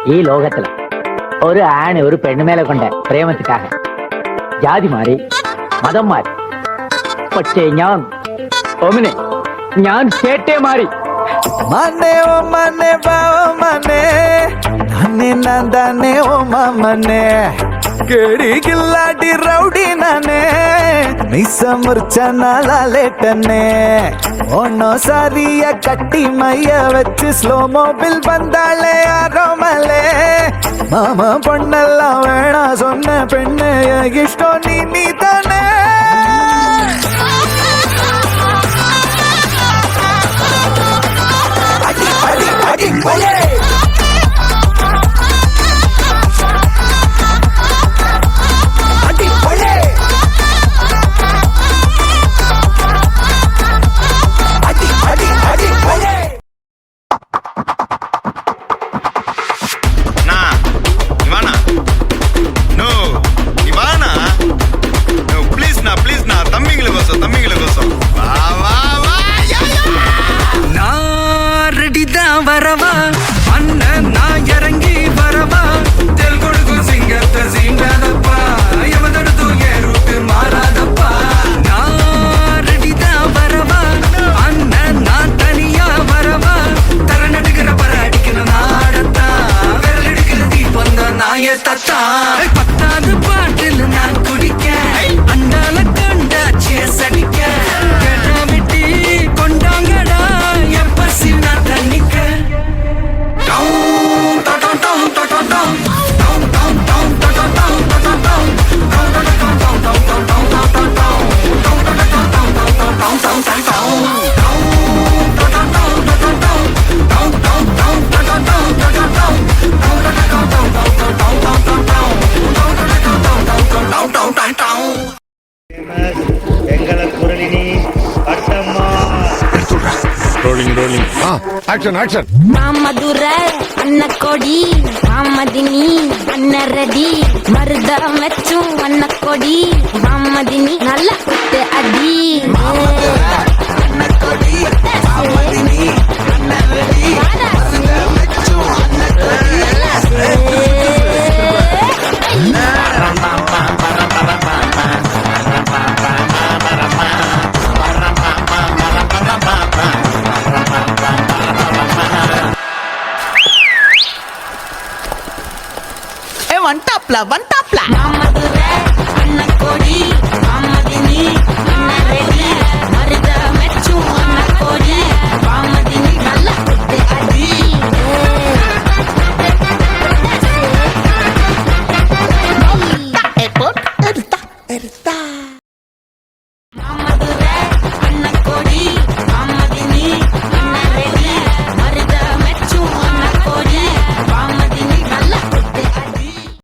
ഈ ലോകത്തില് ഒരു ആണ് ഒരു പെണ്ണു മേലെ കൊണ്ട് പ്രേമത്തിക്കാക ജാതി മാറി മതം മാറി പക്ഷേ ഞാൻ ചേട്ടേ മാറി മനെ ഓ മനെ ബാവ മനെ നന്നെ നന്ദനെ ഓ മമനെ കേടി കില്ലാടി റൗഡി നനെ മിസ്സ മുർച്ചനാലേട്ടനെ ഒന്നോ സാരിയ കട്ടി മയ്യ വെച്ച് സ്ലോ മോബിൽ വந்தாளே ആരോമലേ മാമ പൊണ്ണെല്ലാം വേണ சொன்ன പെണ്ണ് ഇഷ്ടം നീ തന്നെ வரவா அண்ணன் நான் இறங்கி வரவா தெல் கொடுக்கும் சிங்கத்தை சீண்டாதப்பா எவதடுத்து ஏறுட்டு மாறாதப்பா நான் ரெடிதான் வரவா அண்ணன் நான் தனியா வரவா தர நடுக்கிற பர அடிக்கிற நாடத்தான் விரல் எடுக்கிற தீபம் தான் நாய தத்தா பத்தாவது பாட்டில் நான் குடிக்க அண்டால கண்டா சேஸ் அடிக்க விட்டி கொண்டாங்கடா என் பசி நான் தண்ணிக்க மாமதுர அன்னக்கொடி மாமதினி அன்னரடி மருதம் வச்சும் அன்னக்கொடி மாமதினி நல்ல குத்து அடி One tapla.